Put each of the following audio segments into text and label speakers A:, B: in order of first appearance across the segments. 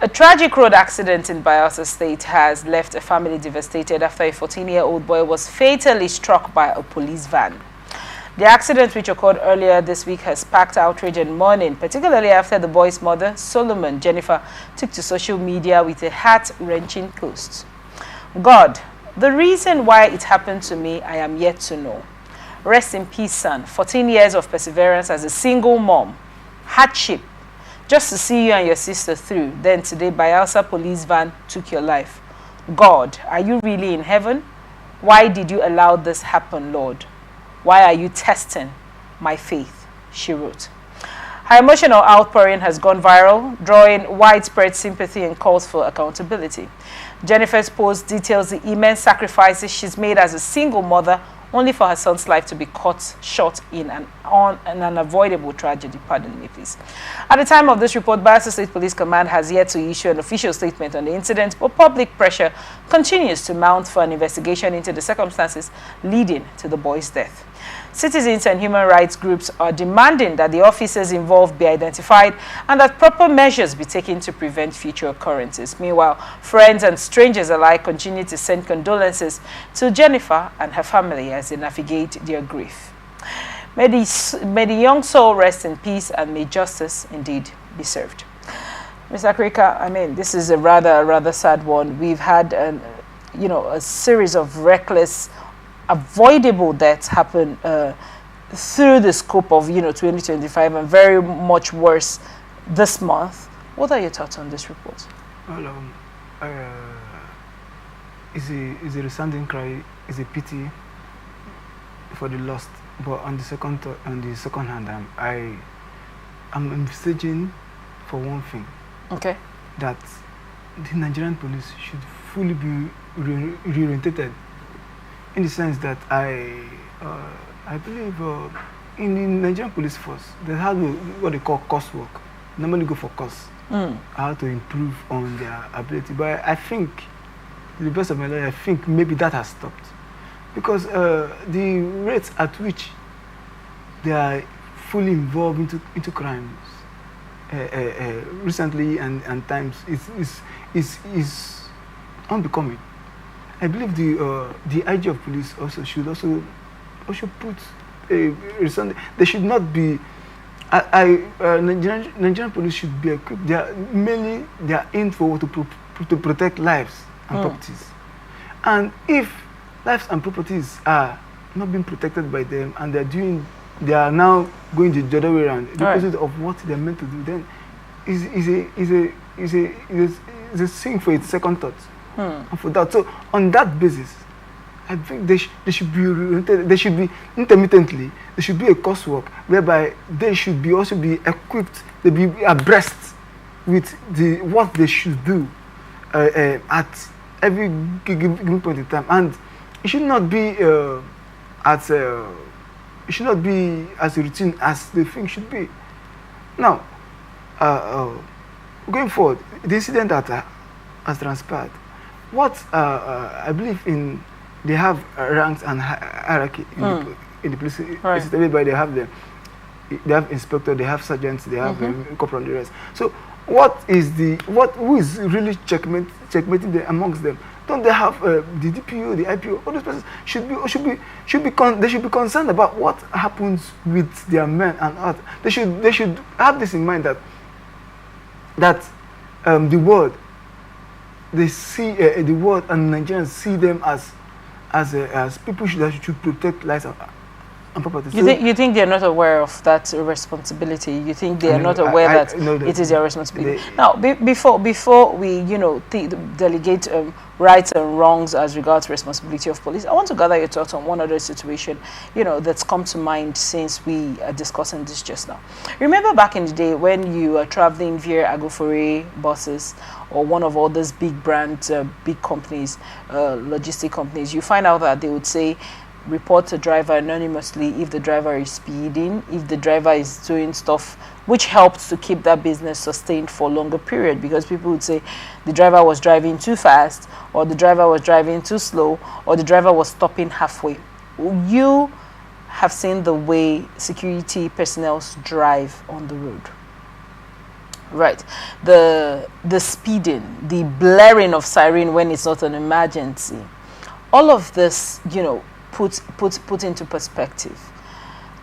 A: A tragic road accident in Bayelsa State has left a family devastated after a 14-year-old boy was fatally struck by a police van. The accident, which occurred earlier this week, has sparked outrage and mourning, particularly after the boy's mother, Solomon Jennifer, took to social media with a heart-wrenching post. God, the reason why it happened to me, I am yet to know. Rest in peace, son. 14 years of perseverance as a single mom. Hardship. Just to see you and your sister through. Then today, Bayelsa police van took your life. God, are you really in heaven? Why did you allow this happen, Lord? Why are you testing my faith? She wrote. Her emotional outpouring has gone viral, drawing widespread sympathy and calls for accountability. Jennifer's post details the immense sacrifices she's made as a single mother, only for her son's life to be cut short in an unavoidable tragedy. Pardon me, please. At the time of this report, Bayelsa State Police Command has yet to issue an official statement on the incident, but public pressure continues to mount for an investigation into the circumstances leading to the boy's death. Citizens and human rights groups are demanding that the officers involved be identified and that proper measures be taken to prevent future occurrences. Meanwhile, friends and strangers alike continue to send condolences to Jennifer and her family as they navigate their grief. May the young soul rest in peace, and may justice indeed be served. Mr. Krika, I mean, this is a rather sad one. We've had a series of reckless, avoidable deaths happen through the scope of 2025, and very much worse this month. What are your thoughts on this report?
B: Well, it's a resounding cry. It's a pity for the lost. But on the second hand, I'm envisaging for one thing.
A: Okay.
B: That the Nigerian police should fully be reorientated. In the sense that I believe in the Nigerian police force, they have what they call coursework. Normally go for course, how to improve on their ability. But I think, to the best of my knowledge, I think maybe that has stopped. Because the rates at which they are fully involved into crimes recently and times is unbecoming. I believe the IG of police should put they should not be. Nigerian police should be equipped. They are in for to protect lives and properties. And if lives and properties are not being protected by them, and they are now going the other way around, the opposite of what they're meant to do, then is a sin for its second thought. And for that, so on that basis, I think they should be oriented. They should be intermittently. There should be a coursework whereby they should also be equipped. They be abreast with what they should do at every given point in time, and it should not be as routine as the thing should be. Now, going forward, the incident that has transpired. What I believe in, they have ranks and hierarchy in the police system. Everybody they have them. They have inspector, they have sergeants, they have corporal and the rest. So who is really checkmating them amongst them? Don't they have the DPO, the IPO? All those persons they should be concerned about what happens with their men and others. They should have this in mind that the world. They see the world and Nigerians see them as people that should protect lives and property.
A: You think they're not aware of that responsibility? You think they are not aware that it is their responsibility? Now, before we delegate rights and wrongs as regards responsibility of police, I want to gather your thoughts on one other situation that's come to mind since we are discussing this just now. Remember back in the day when you were traveling via Agofore buses or one of all these big brands, big companies, logistic companies, you find out that they would say, report a driver anonymously if the driver is speeding, if the driver is doing stuff which helps to keep that business sustained for a longer period, because people would say the driver was driving too fast, or the driver was driving too slow, or the driver was stopping halfway. You have seen the way security personnel drive on the road. Right. The speeding, the blaring of siren when it's not an emergency. All of this, you know, put into perspective.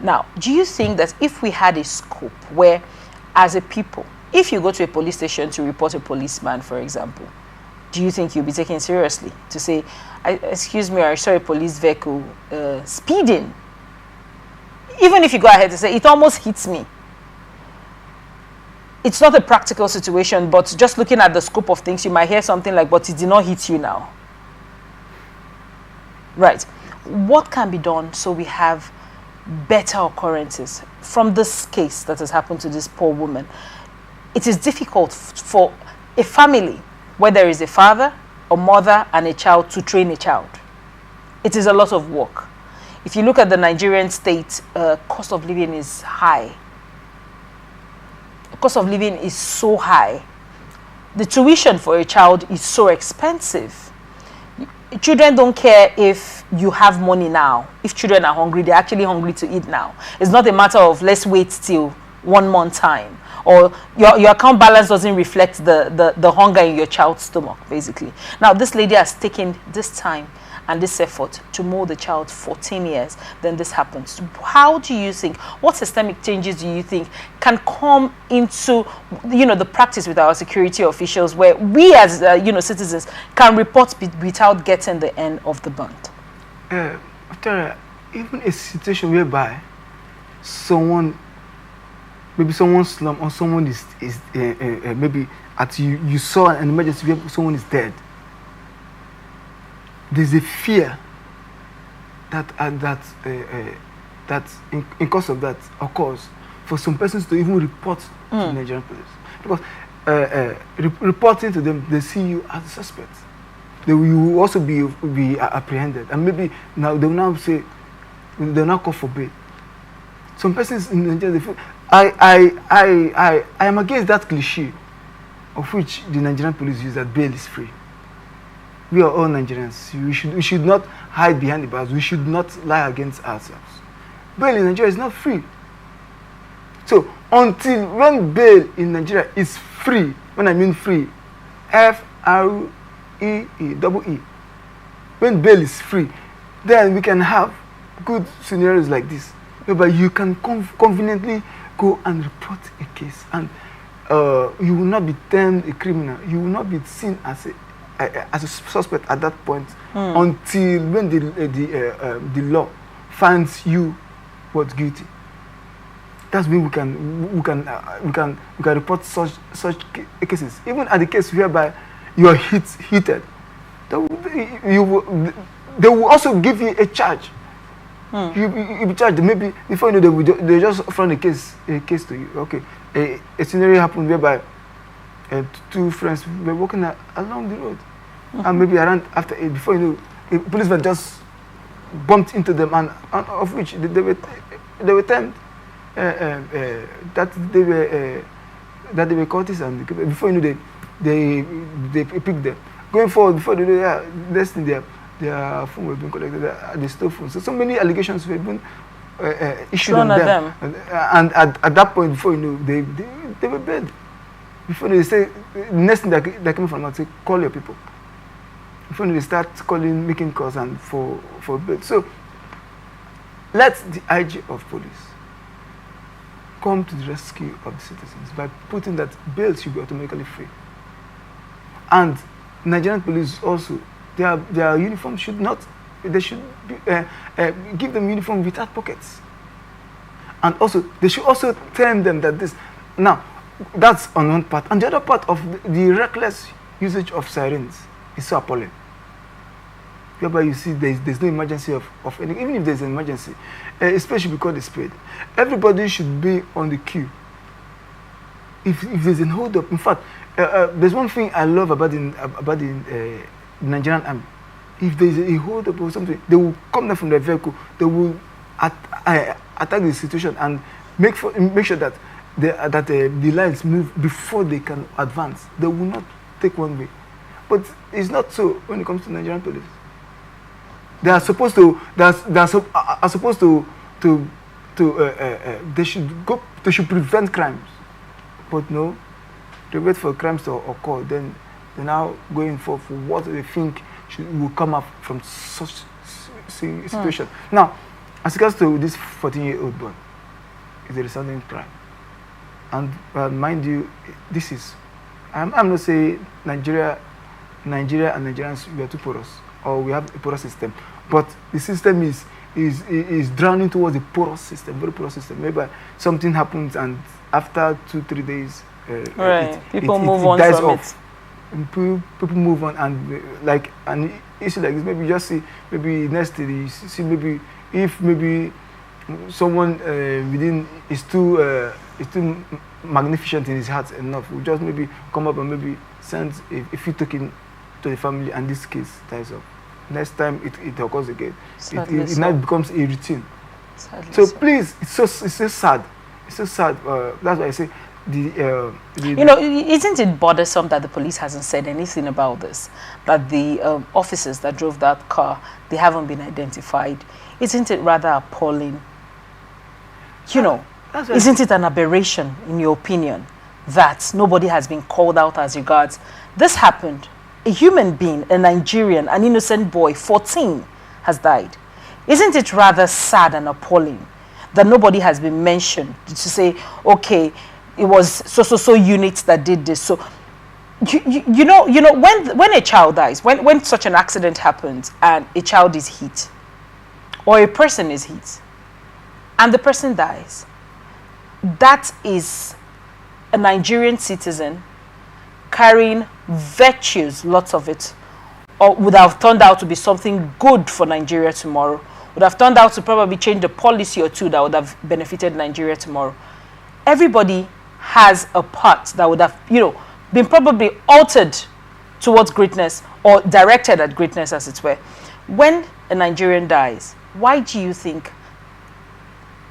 A: Now, do you think that if we had a scope where, as a people, if you go to a police station to report a policeman, for example, do you think you'll be taken seriously to say, excuse me, I saw a police vehicle speeding? Even if you go ahead and say, it almost hits me. It's not a practical situation, but just looking at the scope of things, you might hear something like, but it did not hit you now. Right. What can be done so we have better occurrences from this case that has happened to this poor woman? It is difficult for a family where there is a father, a mother, and a child to train a child. It is a lot of work. If you look at the Nigerian state, cost of living is high. The cost of living is so high. The tuition for a child is so expensive. Children don't care if you have money now. If children are hungry, they're actually hungry to eat now. It's not a matter of let's wait till 1 month time, or your account balance doesn't reflect the hunger in your child's stomach, basically. Now, this lady has taken this time and this effort to mold the child 14 years, then this happens. How do you think, what systemic changes do you think can come into, you know, the practice with our security officials, where we as, you know, citizens can report without getting the end of the bunt?
B: After even a situation whereby someone, maybe someone slum, or someone is maybe at you saw an emergency where someone is dead, there's a fear that in cause of that occurs for some persons to even report to the Nigerian police, because reporting to them, they see you as a suspect. You will also be apprehended, and maybe now they will now say, they will now call for bail. Some persons in Nigeria, they feel, I am against that cliche of which the Nigerian police use, that bail is free. We are all Nigerians. We should not hide behind the bars. We should not lie against ourselves. Bail in Nigeria is not free. So until when bail in Nigeria is free, when I mean free, F-R-E-E, when bail is free, then we can have good scenarios like this, whereby you can conveniently go and report a case, and you will not be termed a criminal. You will not be seen as a suspect at that point until when the law finds you what's guilty. That's when we can report such cases. Even at the case whereby you are heated, they will also give you a charge. You be charged. Maybe before you know, they just front a case to you. Okay, a scenario happened whereby two friends were walking along the road, and maybe around after before you know, a policeman just bumped into them, and of which they were termed that they were courtesans. Before you know, they picked them. Going forward, before they know, next thing their phone was being collected. They stole phones. So many allegations were being issued on them. And at that point, before you know, they were bad. Before they say, the next thing that came from them, say, call your people. Before they start calling, making calls and for bail. So let the IG of police come to the rescue of the citizens by putting that bail should be automatically free. And Nigerian police also, their uniform should not, they should be, give them uniform without pockets. And also, they should also tell them that this, now, that's on one part. And the other part of the reckless usage of sirens is so appalling. Whereby you see there's no emergency of any, even if there's an emergency, especially because it's paid. Everybody should be on the queue. If there's a hold up, in fact, there's one thing I love about the Nigerian army. If there's a hold up or something, they will come down from their vehicle. They will attack the situation and make sure that the lines move before they can advance. They will not take one way. But it's not so when it comes to Nigerian police. They are supposed to. They should prevent crimes, but no, They wait for crimes to occur, then they're now going for what they think will come up from such situation. Now, as regards to this 14-year-old boy, is a resounding crime. And mind you, this is, I'm not saying Nigeria and Nigerians, we are too porous, or we have a porous system, but the system is drowning towards a porous system, very porous system. Maybe something happens and after 2-3 days,
A: people move on
B: dies
A: from
B: off. People move on, and like an issue like this, maybe just see, maybe next day you see, maybe if maybe someone within is too magnificent in his heart enough, will just maybe come up and maybe send a few token to the family, and this case dies off. Next time it occurs again, it now becomes a routine. So please, it's so sad. It's so sad. That's why I say
A: you know, isn't it bothersome that the police hasn't said anything about this? That the officers that drove that car, they haven't been identified. Isn't it rather appalling? You know, isn't it an aberration, in your opinion, that nobody has been called out as regards this happened? A human being, a Nigerian, an innocent boy, 14, has died. Isn't it rather sad and appalling that nobody has been mentioned to say, okay, it was so units that did this? So, you know, when a child dies, when such an accident happens and a child is hit, or a person is hit, and the person dies, that is a Nigerian citizen carrying virtues, lots of it, or would have turned out to be something good for Nigeria tomorrow, would have turned out to probably change a policy or two that would have benefited Nigeria tomorrow. Everybody has a part that would have, you know, been probably altered towards greatness or directed at greatness, as it were. When a Nigerian dies, why do you think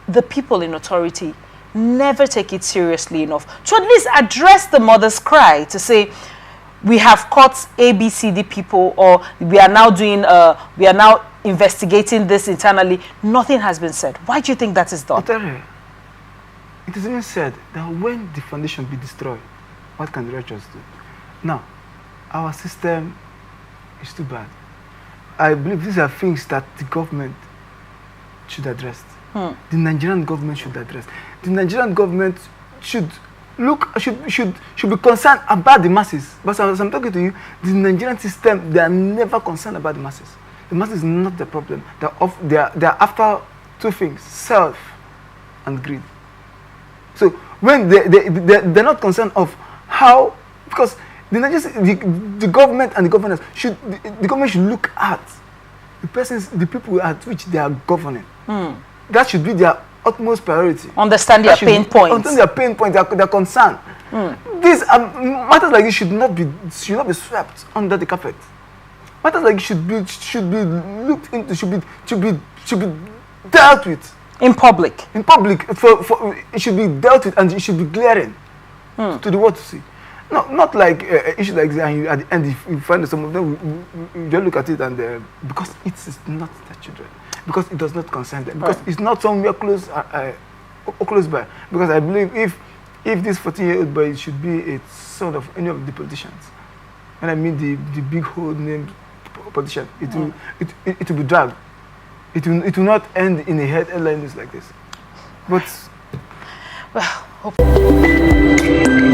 A: the people in authority never take it seriously enough to at least address the mother's cry, to say, we have caught ABCD people, or we are now doing, we are now investigating this internally? Nothing has been said. Why do you think that is done?
B: It is even said that when the foundation be destroyed, what can the righteous do? Now, our system is too bad. I believe these are things that the government should address. The Nigerian government should address. The Nigerian government should be concerned about the masses. But as I'm talking to you, the Nigerian system, they are never concerned about the masses. The masses is not the problem. They are after two things: self and greed. So when they're not concerned of how, because the government and the governors the government should look at the people at which they are governing. That should be their utmost priority.
A: Understand their pain points.
B: Understand their pain points, their concern. These matters like this should not be swept under the carpet. Matters like this should be looked into, should be dealt with
A: in public.
B: In public, for it should be dealt with, and it should be glaring to the world to see. No, not like issues like this, and you, at the end, if you find some of them, you just look at it, and because it is not their children, because it does not concern them, because it's not somewhere close by. Because I believe if this 14-year-old boy should be a son of any of the politicians, and I mean the big whole named politician, it will be dragged. It will not end in a headline news like this. But
A: well, hopefully.